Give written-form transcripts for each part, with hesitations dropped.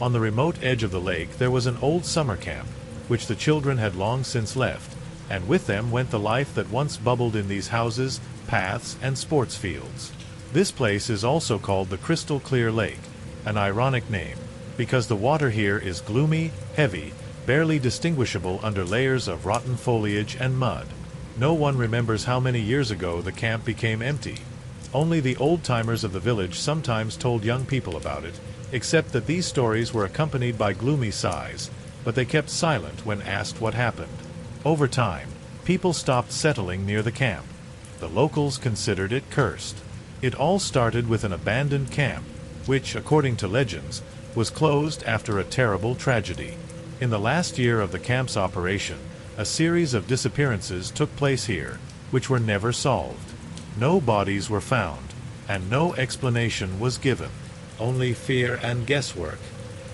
On the remote edge of the lake there was an old summer camp, which the children had long since left, and with them went the life that once bubbled in these houses, paths, and sports fields. This place is also called the Crystal Clear Lake, an ironic name, because the water here is gloomy, heavy, barely distinguishable under layers of rotten foliage and mud. No one remembers how many years ago the camp became empty. Only the old-timers of the village sometimes told young people about it, except that these stories were accompanied by gloomy sighs, but they kept silent when asked what happened. Over time, people stopped settling near the camp. The locals considered it cursed. It all started with an abandoned camp, which, according to legends, was closed after a terrible tragedy. In the last year of the camp's operation, a series of disappearances took place here, which were never solved. No bodies were found, and no explanation was given. Only fear and guesswork.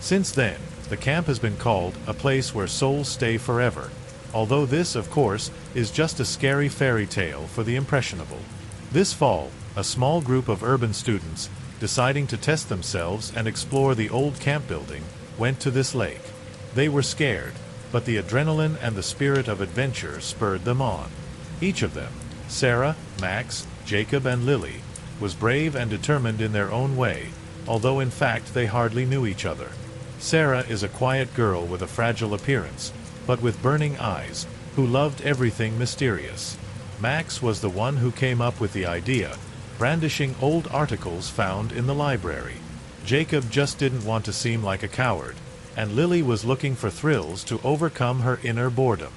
Since then, the camp has been called a place where souls stay forever, although this, of course, is just a scary fairy tale for the impressionable. This fall, a small group of urban students, deciding to test themselves and explore the old camp building, went to this lake. They were scared, but the adrenaline and the spirit of adventure spurred them on. Each of them, Sarah, Max, Jacob, and Lily, was brave and determined in their own way, although in fact they hardly knew each other. Sarah is a quiet girl with a fragile appearance, but with burning eyes, who loved everything mysterious. Max was the one who came up with the idea, brandishing old articles found in the library. Jacob just didn't want to seem like a coward, and Lily was looking for thrills to overcome her inner boredom.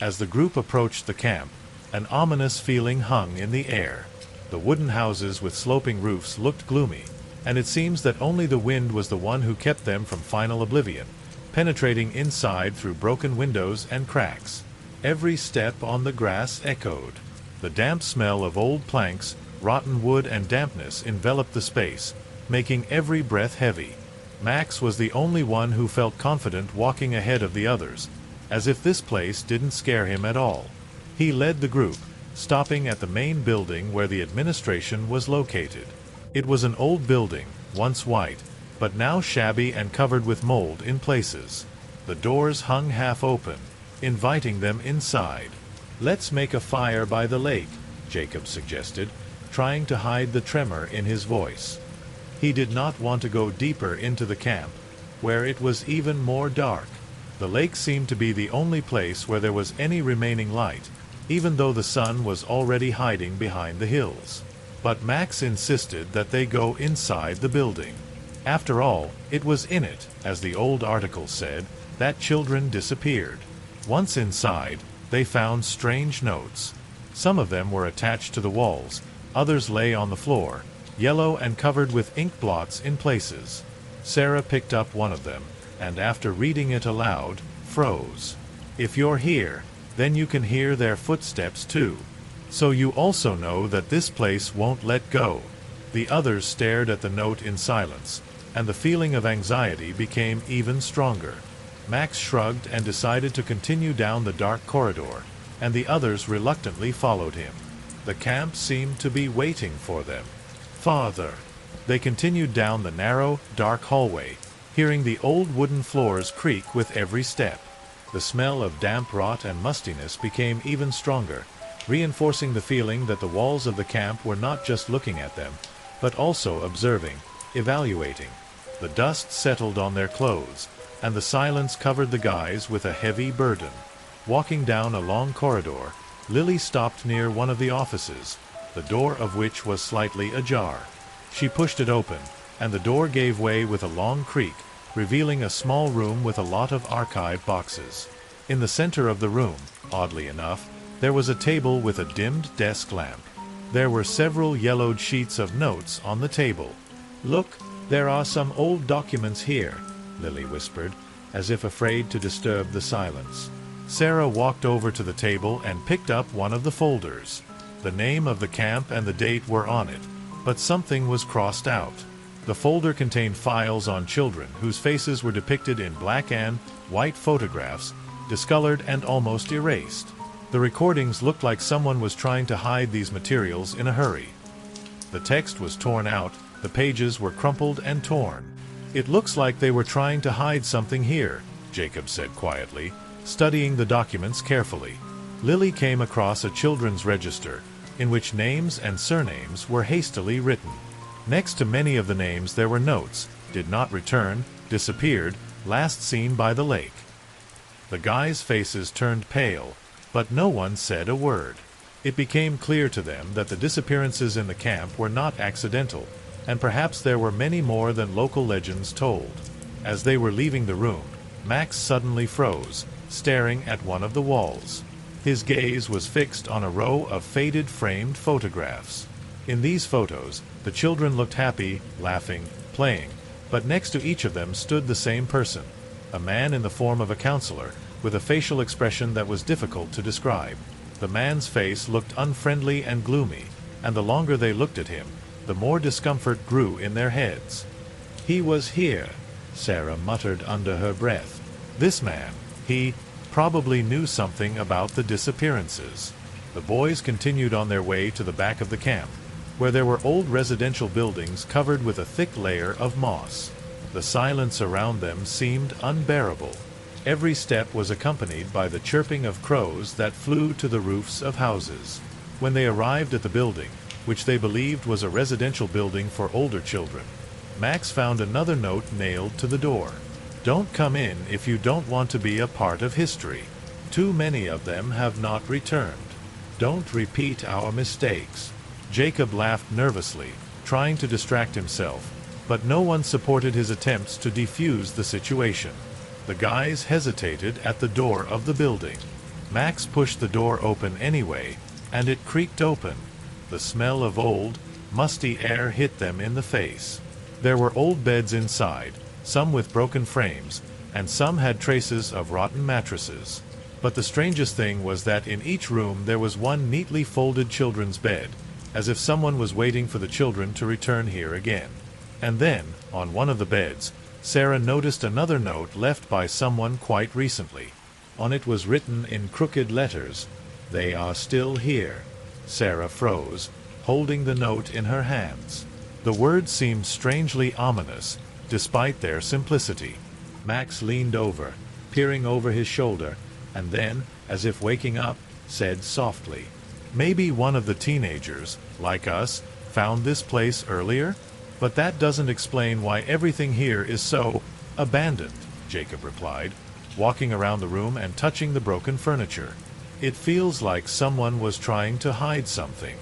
As the group approached the camp, an ominous feeling hung in the air. The wooden houses with sloping roofs looked gloomy, and it seems that only the wind was the one who kept them from final oblivion, penetrating inside through broken windows and cracks. Every step on the grass echoed. The damp smell of old planks, rotten wood, and dampness enveloped the space, making every breath heavy. Max was the only one who felt confident walking ahead of the others, as if this place didn't scare him at all. He led the group, stopping at the main building where the administration was located. It was an old building, once white, but now shabby and covered with mold in places. The doors hung half open, inviting them inside. "Let's make a fire by the lake," Jacob suggested, trying to hide the tremor in his voice. He did not want to go deeper into the camp, where it was even more dark. The lake seemed to be the only place where there was any remaining light, even though the sun was already hiding behind the hills. But Max insisted that they go inside the building. After all, it was in it, as the old article said, that children disappeared. Once inside, they found strange notes. Some of them were attached to the walls, others lay on the floor, yellow and covered with ink blots in places. Sarah picked up one of them, and after reading it aloud, froze. "If you're here, then you can hear their footsteps too. So you also know that this place won't let go." The others stared at the note in silence, and the feeling of anxiety became even stronger. Max shrugged and decided to continue down the dark corridor, and the others reluctantly followed him. The camp seemed to be waiting for them. "Father." They continued down the narrow, dark hallway, hearing the old wooden floors creak with every step. The smell of damp rot and mustiness became even stronger, reinforcing the feeling that the walls of the camp were not just looking at them, but also observing, evaluating. The dust settled on their clothes, and the silence covered the guys with a heavy burden. Walking down a long corridor, Lily stopped near one of the offices, the door of which was slightly ajar. She pushed it open, and the door gave way with a long creak, revealing a small room with a lot of archive boxes. In the center of the room, oddly enough, there was a table with a dimmed desk lamp. There were several yellowed sheets of notes on the table. "Look, there are some old documents here," Lily whispered, as if afraid to disturb the silence. Sarah walked over to the table and picked up one of the folders. The name of the camp and the date were on it, but something was crossed out. The folder contained files on children whose faces were depicted in black and white photographs, discolored and almost erased. The recordings looked like someone was trying to hide these materials in a hurry. The text was torn out, the pages were crumpled and torn. "It looks like they were trying to hide something here," Jacob said quietly, studying the documents carefully. Lily came across a children's register, in which names and surnames were hastily written. Next to many of the names there were notes: "Did not return, disappeared, last seen by the lake." The guys' faces turned pale, but no one said a word. It became clear to them that the disappearances in the camp were not accidental, and perhaps there were many more than local legends told. As they were leaving the room, Max suddenly froze, staring at one of the walls. His gaze was fixed on a row of faded framed photographs. In these photos, the children looked happy, laughing, playing, but next to each of them stood the same person, a man in the form of a counselor, with a facial expression that was difficult to describe. The man's face looked unfriendly and gloomy, and the longer they looked at him, the more discomfort grew in their heads. "He was here," Sarah muttered under her breath. This man, he probably knew something about the disappearances. The boys continued on their way to the back of the camp, where there were old residential buildings covered with a thick layer of moss. The silence around them seemed unbearable. Every step was accompanied by the chirping of crows that flew to the roofs of houses. When they arrived at the building, which they believed was a residential building for older children, Max found another note nailed to the door. "Don't come in if you don't want to be a part of history. Too many of them have not returned. Don't repeat our mistakes." Jacob laughed nervously, trying to distract himself, but no one supported his attempts to defuse the situation. The guys hesitated at the door of the building. Max pushed the door open anyway, and it creaked open. The smell of old, musty air hit them in the face. There were old beds inside, some with broken frames, and some had traces of rotten mattresses. But the strangest thing was that in each room there was one neatly folded children's bed, as if someone was waiting for the children to return here again. And then, on one of the beds, Sarah noticed another note left by someone quite recently. On it was written in crooked letters, "They are still here." Sarah froze, holding the note in her hands. The words seemed strangely ominous, despite their simplicity. Max leaned over, peering over his shoulder, and then, as if waking up, said softly, "Maybe one of the teenagers, like us, found this place earlier? But that doesn't explain why everything here is so abandoned," Jacob replied, walking around the room and touching the broken furniture. "It feels like someone was trying to hide something.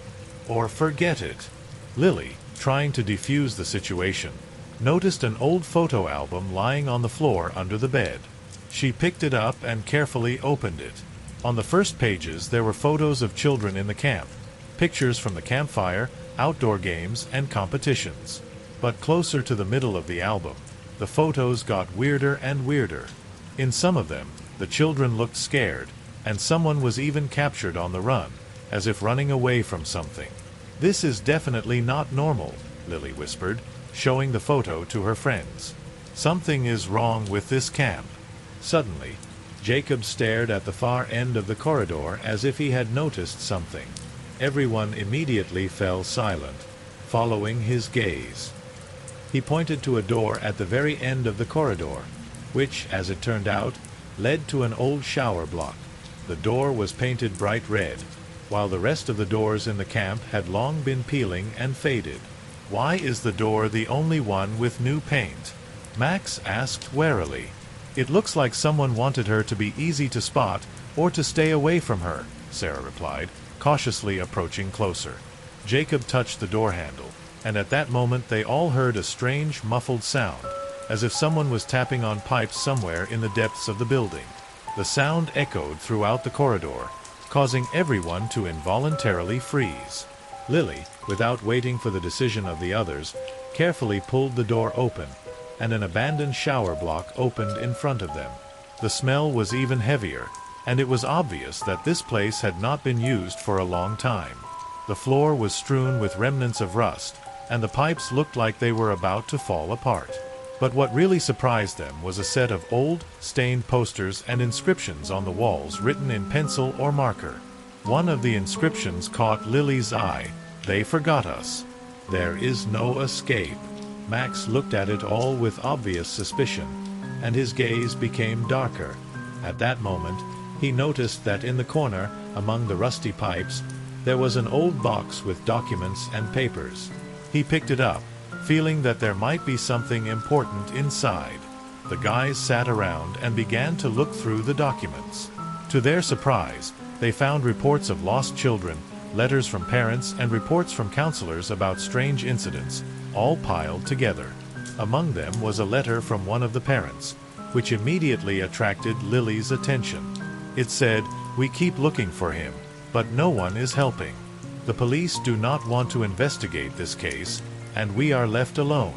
Or forget it." Lily, trying to defuse the situation, noticed an old photo album lying on the floor under the bed. She picked it up and carefully opened it. On the first pages there were photos of children in the camp, pictures from the campfire, outdoor games, and competitions. But closer to the middle of the album, the photos got weirder and weirder. In some of them, the children looked scared, and someone was even captured on the run, as if running away from something. "This is definitely not normal," Lily whispered, showing the photo to her friends. "Something is wrong with this camp." Suddenly, Jacob stared at the far end of the corridor as if he had noticed something. Everyone immediately fell silent, following his gaze. He pointed to a door at the very end of the corridor, which, as it turned out, led to an old shower block. The door was painted bright red, while the rest of the doors in the camp had long been peeling and faded. "Why is the door the only one with new paint?" Max asked warily. "It looks like someone wanted her to be easy to spot or to stay away from her," Sarah replied, cautiously approaching closer. Jacob touched the door handle, and at that moment they all heard a strange, muffled sound, as if someone was tapping on pipes somewhere in the depths of the building. The sound echoed throughout the corridor, causing everyone to involuntarily freeze. Lily, without waiting for the decision of the others, carefully pulled the door open, and an abandoned shower block opened in front of them. The smell was even heavier, and it was obvious that this place had not been used for a long time. The floor was strewn with remnants of rust, and the pipes looked like they were about to fall apart. But what really surprised them was a set of old, stained posters and inscriptions on the walls written in pencil or marker. One of the inscriptions caught Lily's eye. "They forgot us. There is no escape." Max looked at it all with obvious suspicion, and his gaze became darker. At that moment, he noticed that in the corner, among the rusty pipes, there was an old box with documents and papers. He picked it up, feeling that there might be something important inside. The guys sat around and began to look through the documents. To their surprise, they found reports of lost children, letters from parents, and reports from counselors about strange incidents, all piled together. Among them was a letter from one of the parents, which immediately attracted Lily's attention. It said, "We keep looking for him, but no one is helping. The police do not want to investigate this case, and we are left alone."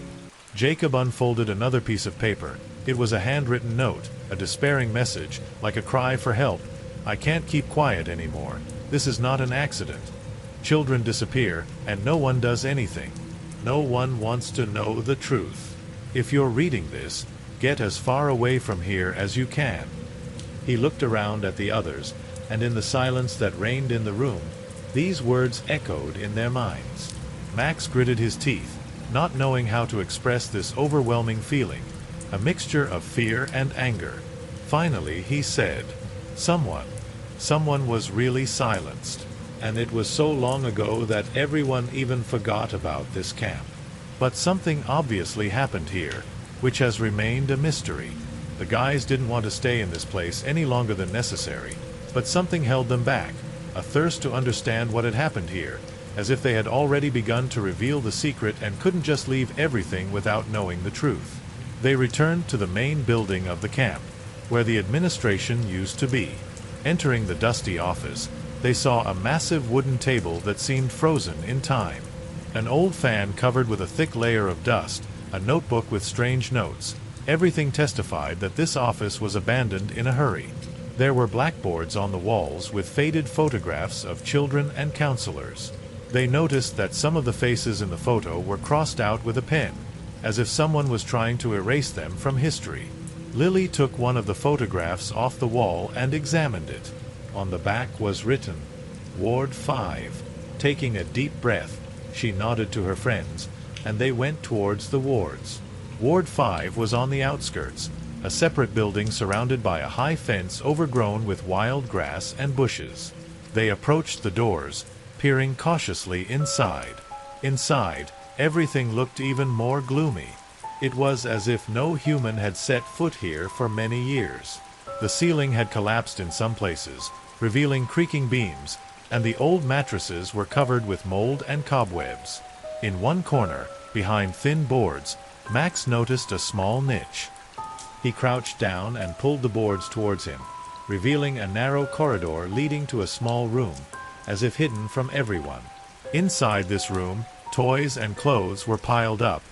Jacob unfolded another piece of paper. It was a handwritten note, a despairing message, like a cry for help. "I can't keep quiet anymore. This is not an accident. Children disappear, and no one does anything. No one wants to know the truth. If you're reading this, get as far away from here as you can." He looked around at the others, and in the silence that reigned in the room, these words echoed in their minds. Max gritted his teeth, not knowing how to express this overwhelming feeling, a mixture of fear and anger. Finally he said, Someone was really silenced, and it was so long ago that everyone even forgot about this camp. But something obviously happened here, which has remained a mystery. The guys didn't want to stay in this place any longer than necessary, but something held them back, a thirst to understand what had happened here, as if they had already begun to reveal the secret and couldn't just leave everything without knowing the truth. They returned to the main building of the camp, where the administration used to be. Entering the dusty office, they saw a massive wooden table that seemed frozen in time. An old fan covered with a thick layer of dust, a notebook with strange notes. Everything testified that this office was abandoned in a hurry. There were blackboards on the walls with faded photographs of children and counselors. They noticed that some of the faces in the photo were crossed out with a pen, as if someone was trying to erase them from history. Lily took one of the photographs off the wall and examined it. On the back was written, "Ward 5. Taking a deep breath, she nodded to her friends, and they went towards the wards. Ward 5 was on the outskirts, a separate building surrounded by a high fence overgrown with wild grass and bushes. They approached the doors, peering cautiously inside. Inside, everything looked even more gloomy. It was as if no human had set foot here for many years. The ceiling had collapsed in some places, revealing creaking beams, and the old mattresses were covered with mold and cobwebs. In one corner, behind thin boards, Max noticed a small niche. He crouched down and pulled the boards towards him, revealing a narrow corridor leading to a small room, as if hidden from everyone. Inside this room, toys and clothes were piled up,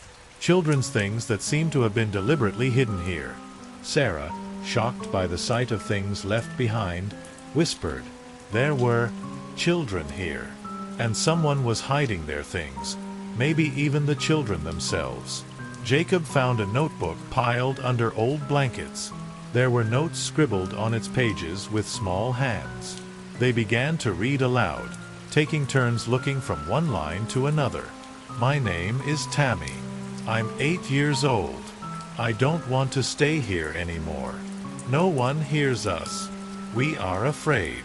children's things that seemed to have been deliberately hidden here. Sarah, shocked by the sight of things left behind, whispered, "There were children here, and someone was hiding their things, maybe even the children themselves." Jacob found a notebook piled under old blankets. There were notes scribbled on its pages with small hands. They began to read aloud, taking turns looking from one line to another. "My name is Tammy. I'm 8 years old. I don't want to stay here anymore. No one hears us. We are afraid.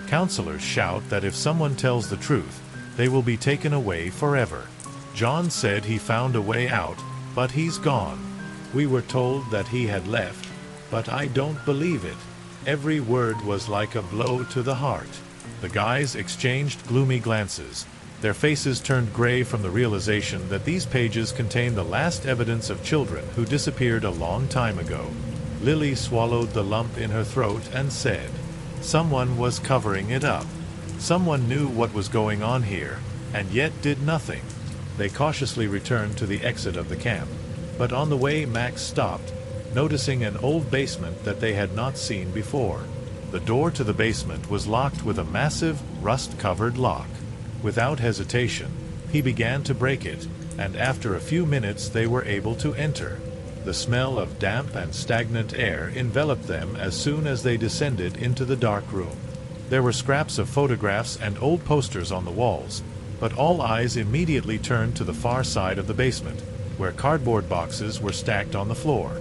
Counselors shout that if someone tells the truth, they will be taken away forever. John said he found a way out, but he's gone. We were told that he had left, but I don't believe it." Every word was like a blow to the heart. The guys exchanged gloomy glances. Their faces turned gray from the realization that these pages contained the last evidence of children who disappeared a long time ago. Lily swallowed the lump in her throat and said, "Someone was covering it up. Someone knew what was going on here, and yet did nothing." They cautiously returned to the exit of the camp, but on the way Max stopped, noticing an old basement that they had not seen before. The door to the basement was locked with a massive, rust-covered lock. Without hesitation, he began to break it, and after a few minutes they were able to enter. The smell of damp and stagnant air enveloped them as soon as they descended into the dark room. There were scraps of photographs and old posters on the walls, but all eyes immediately turned to the far side of the basement, where cardboard boxes were stacked on the floor.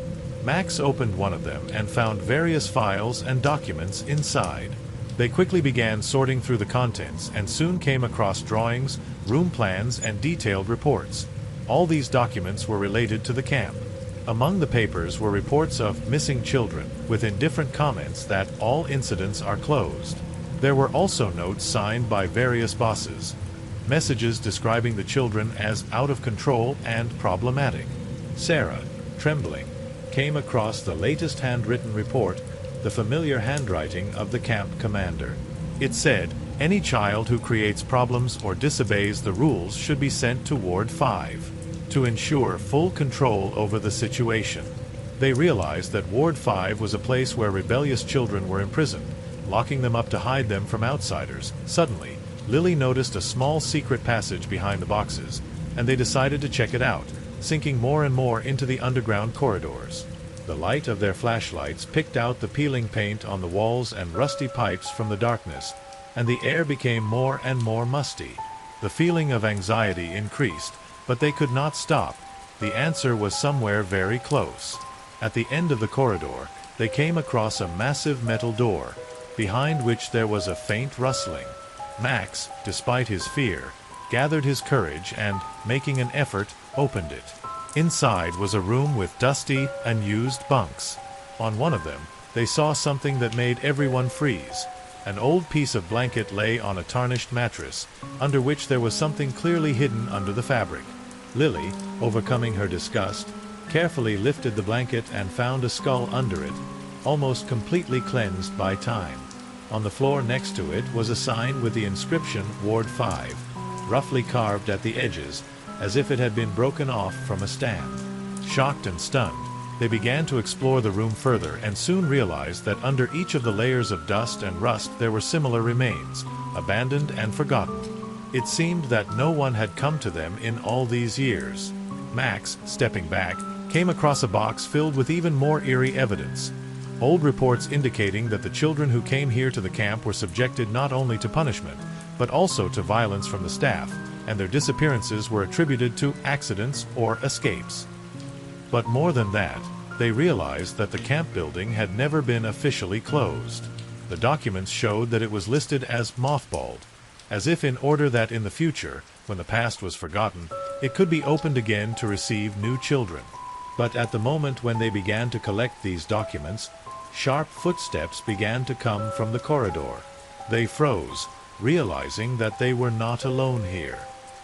Max opened one of them and found various files and documents inside. They quickly began sorting through the contents and soon came across drawings, room plans, and detailed reports. All these documents were related to the camp. Among the papers were reports of missing children, with indifferent comments that all incidents are closed. There were also notes signed by various bosses, messages describing the children as out of control and problematic. Sarah, trembling, came across the latest handwritten report, the familiar handwriting of the camp commander. It said, any child who creates problems or disobeys the rules should be sent to Ward 5 to ensure full control over the situation. They realized that Ward 5 was a place where rebellious children were imprisoned, locking them up to hide them from outsiders. Suddenly, Lily noticed a small secret passage behind the boxes, and they decided to check it out, sinking more and more into the underground corridors. The light of their flashlights picked out the peeling paint on the walls and rusty pipes from the darkness, and the air became more and more musty. The feeling of anxiety increased, but they could not stop. The answer was somewhere very close. At the end of the corridor, they came across a massive metal door, behind which there was a faint rustling. Max, despite his fear, gathered his courage and, making an effort, opened it. Inside was a room with dusty, unused bunks. On one of them, they saw something that made everyone freeze. An old piece of blanket lay on a tarnished mattress, under which there was something clearly hidden under the fabric. Lily, overcoming her disgust, carefully lifted the blanket and found a skull under it, almost completely cleansed by time. On the floor next to it was a sign with the inscription Ward 5, roughly carved at the edges, as if it had been broken off from a stand. Shocked and stunned, they began to explore the room further and soon realized that under each of the layers of dust and rust there were similar remains, abandoned and forgotten. It seemed that no one had come to them in all these years. Max, stepping back, came across a box filled with even more eerie evidence. Old reports indicating that the children who came here to the camp were subjected not only to punishment, but also to violence from the staff, and their disappearances were attributed to accidents or escapes. But more than that, they realized that the camp building had never been officially closed. The documents showed that it was listed as mothballed, as if in order that in the future, when the past was forgotten, it could be opened again to receive new children. But at the moment when they began to collect these documents, sharp footsteps began to come from the corridor. They froze, realizing that they were not alone here.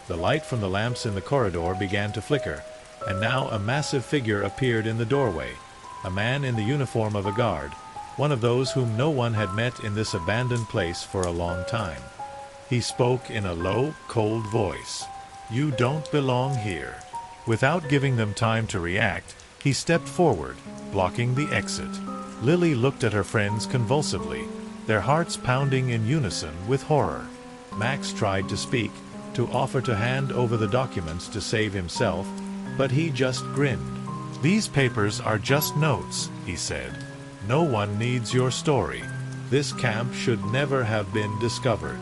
The light from the lamps in the corridor began to flicker, and now a massive figure appeared in the doorway, a man in the uniform of a guard, one of those whom no one had met in this abandoned place for a long time. He spoke in a low, cold voice. "You don't belong here." Without giving them time to react, he stepped forward, blocking the exit. Lily looked at her friends convulsively, their hearts pounding in unison with horror. Max tried to speak, to offer to hand over the documents to save himself, but he just grinned. "These papers are just notes," he said. "No one needs your story. This camp should never have been discovered."